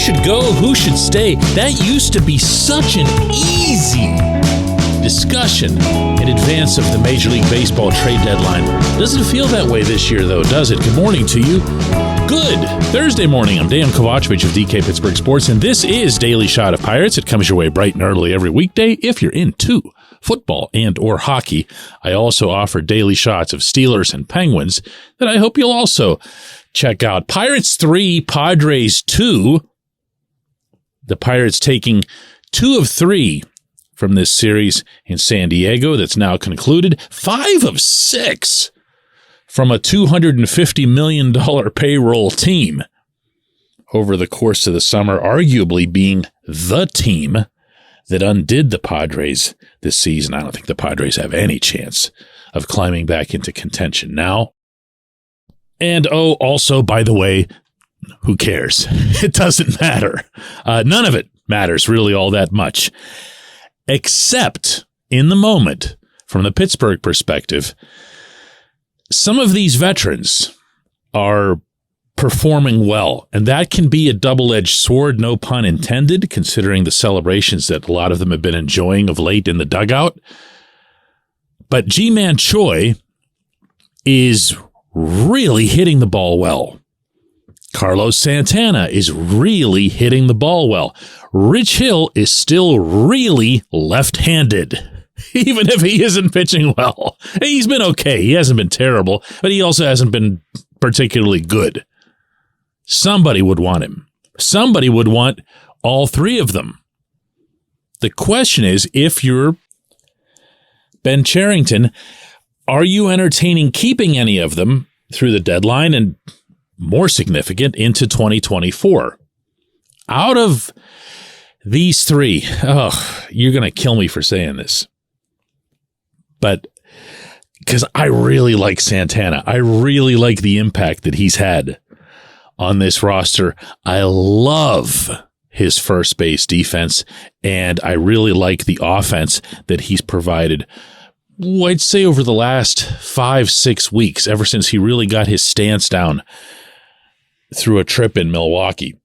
should go, who should stay? That used to be such an easy discussion in advance of the Major League Baseball trade deadline. Doesn't feel that way this year, though, does it? Good morning to you. Good Thursday morning. I'm Dejan Kovacevic of DK Pittsburgh Sports, and this is Daily Shot of Pirates. It comes your way bright and early every weekday if you're into football and or hockey. I also offer daily shots of Steelers and Penguins that I hope you'll also check out. Pirates 3, Padres 2. The Pirates taking 2 of 3 from this series in San Diego that's now concluded. 5 of 6 from a $250 million payroll team over the course of the summer, arguably being the team that undid the Padres this season. I don't think the Padres have any chance of climbing back into contention now. And also, by the way, who cares? It doesn't matter. None of it matters really all that much, except in the moment, from the Pittsburgh perspective, some of these veterans are performing well, and that can be a double-edged sword, no pun intended, considering the celebrations that a lot of them have been enjoying of late in the dugout. But G-Man Choi is really hitting the ball well. Carlos Santana is really hitting the ball well. Rich Hill is still really left-handed, even if he isn't pitching well. He's been okay. He hasn't been terrible, but he also hasn't been particularly good. Somebody would want him. Somebody would want all 3 of them. The question is, if you're Ben Cherington, are you entertaining keeping any of them through the deadline and, more significant, into 2024? Out of these 3, you're going to kill me for saying this, but because I really like Santana. I really like the impact that he's had on this roster. I love his first base defense, and I really like the offense that he's provided, I'd say, over the last 5-6 weeks, ever since he really got his stance down through a trip in Milwaukee.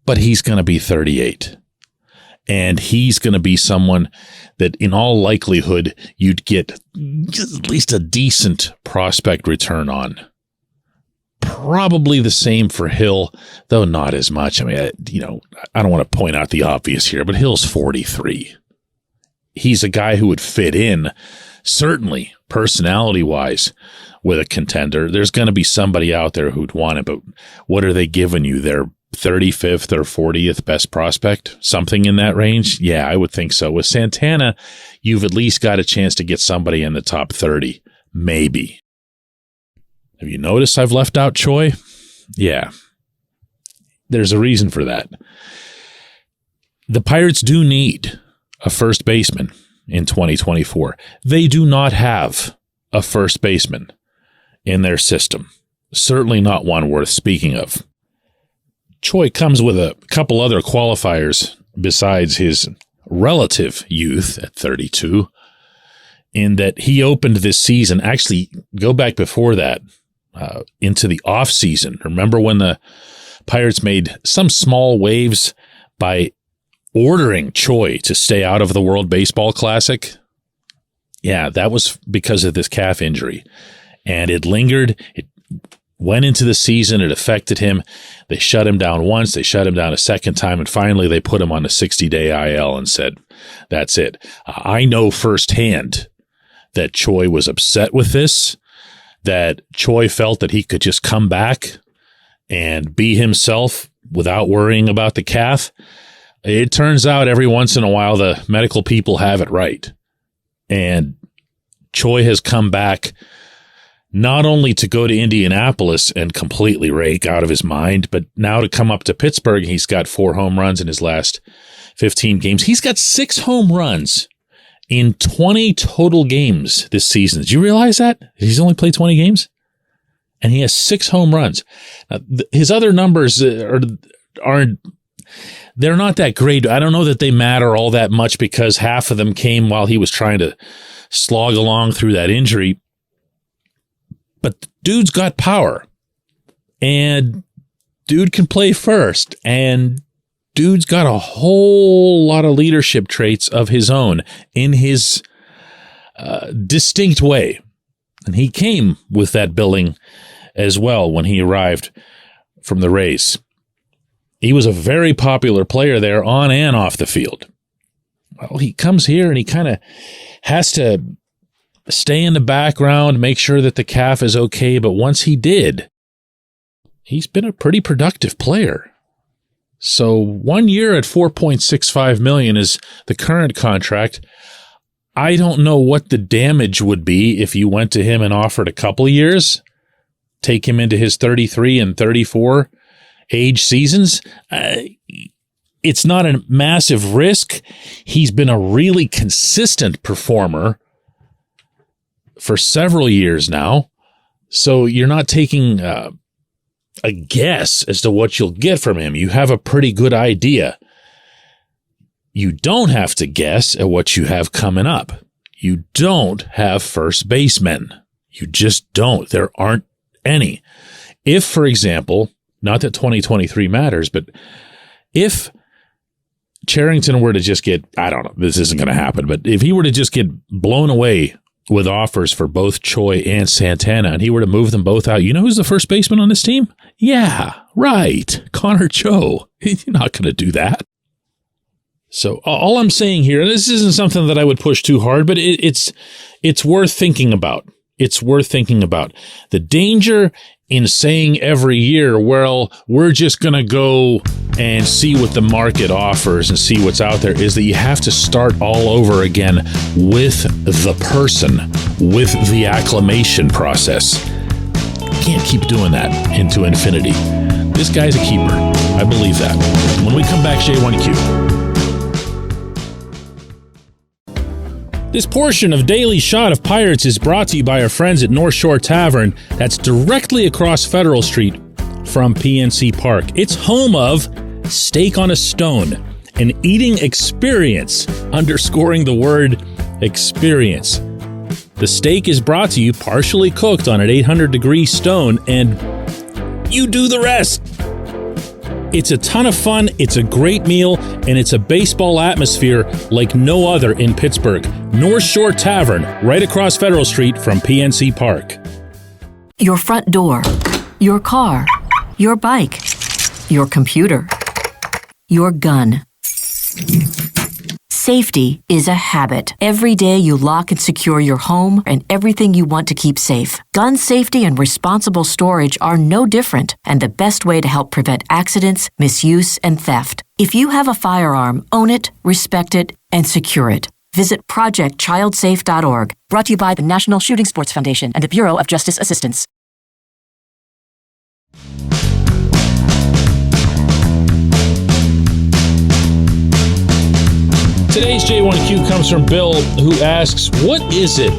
But he's going to be 38. And he's going to be someone that in all likelihood you'd get at least a decent prospect return on. Probably the same for Hill, though not as much. I mean, I don't want to point out the obvious here, but Hill's 43. He's a guy who would fit in, certainly personality-wise, with a contender. There's going to be somebody out there who'd want it, but what are they giving you? Their 35th or 40th best prospect? Something in that range? Yeah, I would think so. With Santana, you've at least got a chance to get somebody in the top 30. Maybe. Have you noticed I've left out Choi? Yeah. There's a reason for that. The Pirates do need a first baseman in 2024. They do not have a first baseman in their system. Certainly not one worth speaking of. Choi comes with a couple other qualifiers besides his relative youth at 32, in that he opened this season, actually go back before that, into the off season. Remember when the Pirates made some small waves by ordering Choi to stay out of the World Baseball Classic? Yeah, that was because of this calf injury. And it lingered. It went into the season. It affected him. They shut him down once. They shut him down a second time. And finally, they put him on a 60-day IL and said, that's it. I know firsthand that Choi was upset with this, that Choi felt that he could just come back and be himself without worrying about the calf. It turns out every once in a while the medical people have it right. And Choi has come back not only to go to Indianapolis and completely rake out of his mind, but now to come up to Pittsburgh. He's got 4 home runs in his last 15 games. He's got 6 home runs in 20 total games this season. Did you realize that? He's only played 20 games? And he has 6 home runs. Now, his other numbers aren't, they're not that great. I don't know that they matter all that much because half of them came while he was trying to slog along through that injury. But the dude's got power. And dude can play first, and dude's got a whole lot of leadership traits of his own in his distinct way. And he came with that billing as well when he arrived from the Rays. He was a very popular player there on and off the field. Well, he comes here and he kind of has to stay in the background, make sure that the calf is okay. But once he did, he's been a pretty productive player. So 1 year at $4.65 million is the current contract. I don't know what the damage would be if you went to him and offered a couple of years, take him into his 33 and 34 age seasons. It's not a massive risk. He's been a really consistent performer for several years now. So you're not taking a guess as to what you'll get from him. You have a pretty good idea. You don't have to guess at what you have coming up. You don't have first basemen. You just don't. There aren't any. If, for example, not that 2023 matters, but if Cherington were to just get, I don't know, this isn't going to happen, but if he were to just get blown away with offers for both Choi and Santana, and he were to move them both out, you know who's the first baseman on this team? Yeah, right. Connor Choi. You're not going to do that. So all I'm saying here, and this isn't something that I would push too hard, but it's worth thinking about. It's worth thinking about. The danger in saying every year, well, we're just going to go and see what the market offers and see what's out there, is that you have to start all over again with the person, with the acclimation process. You can't keep doing that into infinity. This guy's a keeper. I believe that. When we come back, J1Q. This portion of Daily Shot of Pirates is brought to you by our friends at North Shore Tavern, that's directly across Federal Street from PNC Park. It's home of Steak on a Stone, an eating experience, underscoring the word experience. The steak is brought to you partially cooked on an 800-degree stone, and you do the rest. It's a ton of fun, it's a great meal, and it's a baseball atmosphere like no other in Pittsburgh. North Shore Tavern, right across Federal Street from PNC Park. Your front door, your car, your bike, your computer, your gun. Safety is a habit. Every day you lock and secure your home and everything you want to keep safe. Gun safety and responsible storage are no different, and the best way to help prevent accidents, misuse, and theft. If you have a firearm, own it, respect it, and secure it. Visit ProjectChildSafe.org. Brought to you by the National Shooting Sports Foundation and the Bureau of Justice Assistance. Today's J1Q comes from Bill, who asks, what is it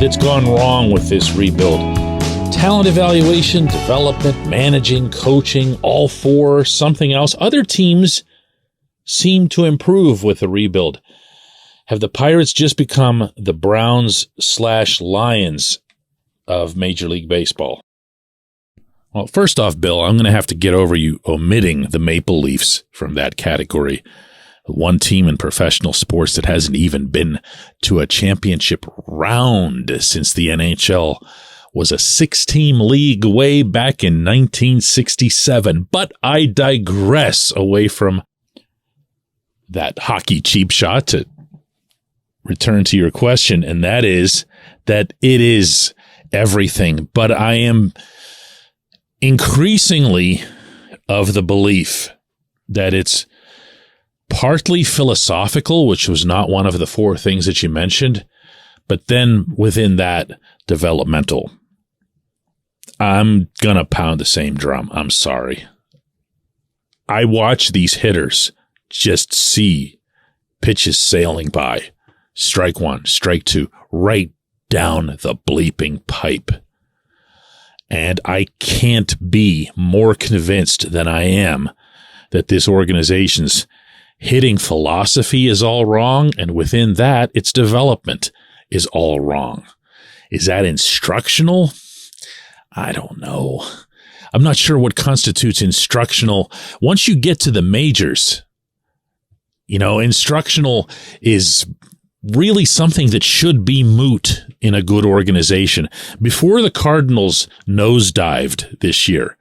that's gone wrong with this rebuild? Talent evaluation, development, managing, coaching, all four, something else? Other teams seem to improve with the rebuild. Have the Pirates just become the Browns/Lions of Major League Baseball? Well, first off, Bill, I'm going to have to get over you omitting the Maple Leafs from that category. One team in professional sports that hasn't even been to a championship round since the NHL was a 6-team league way back in 1967. But I digress away from that hockey cheap shot to return to your question, and that is that it is everything. But I am increasingly of the belief that it's partly philosophical, which was not one of the four things that you mentioned, but then within that, developmental. I'm going to pound the same drum. I'm sorry. I watch these hitters just see pitches sailing by. Strike one, strike two, right down the bleeping pipe. And I can't be more convinced than I am that this organization's hitting philosophy is all wrong, and within that, its development is all wrong. Is that instructional? I don't know. I'm not sure what constitutes instructional. Once you get to the majors, instructional is really something that should be moot in a good organization. Before the Cardinals nosedived this year,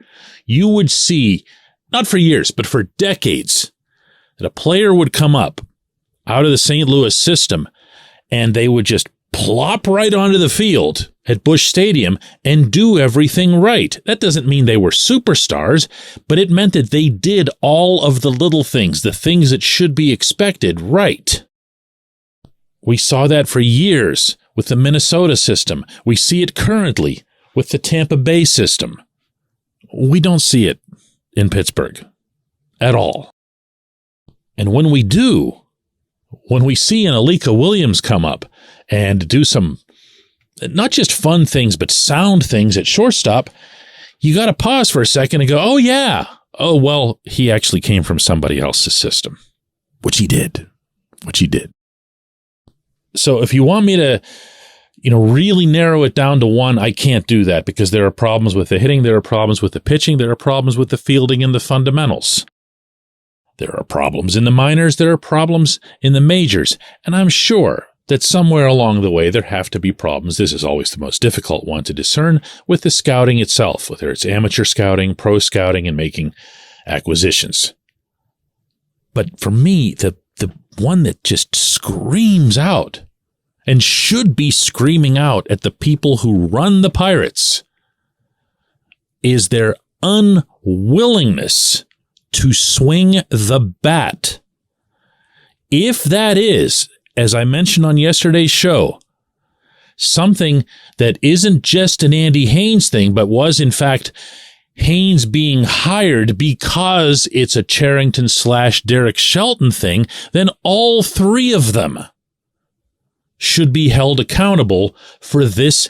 you would see, not for years, but for decades, that a player would come up out of the St. Louis system and they would just plop right onto the field at Busch Stadium and do everything right. That doesn't mean they were superstars, but it meant that they did all of the little things, the things that should be expected, right. We saw that for years with the Minnesota system. We see it currently with the Tampa Bay system. We don't see it in Pittsburgh at all. And when we do, when we see an Alika Williams come up and do some not just fun things, but sound things at shortstop, you got to pause for a second and go, oh, yeah. Oh, well, he actually came from somebody else's system, which he did. So if you want me to, really narrow it down to one, I can't do that because there are problems with the hitting, there are problems with the pitching, there are problems with the fielding and the fundamentals. There are problems in the minors, there are problems in the majors, and I'm sure that somewhere along the way there have to be problems. This is always the most difficult one to discern with the scouting itself, whether it's amateur scouting, pro scouting, and making acquisitions. But for me, the one that just screams out and should be screaming out at the people who run the Pirates is their unwillingness to swing the bat. If that is, as I mentioned on yesterday's show, something that isn't just an Andy Haynes thing, but was in fact Haynes being hired because it's a Cherington/Derek Shelton thing, then all three of them should be held accountable for this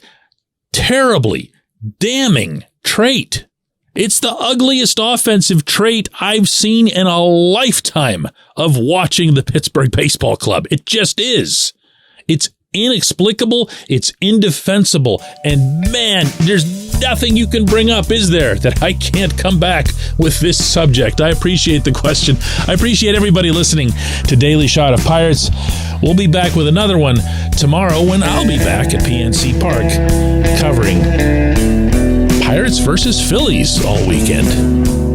terribly damning trait. It's the ugliest offensive trait I've seen in a lifetime of watching the Pittsburgh Baseball Club. It just is. It's inexplicable. It's indefensible. And man, there's nothing you can bring up, is there, that I can't come back with this subject. I appreciate the question. I appreciate everybody listening to Daily Shot of Pirates. We'll be back with another one tomorrow when I'll be back at PNC Park covering Pirates versus Phillies all weekend.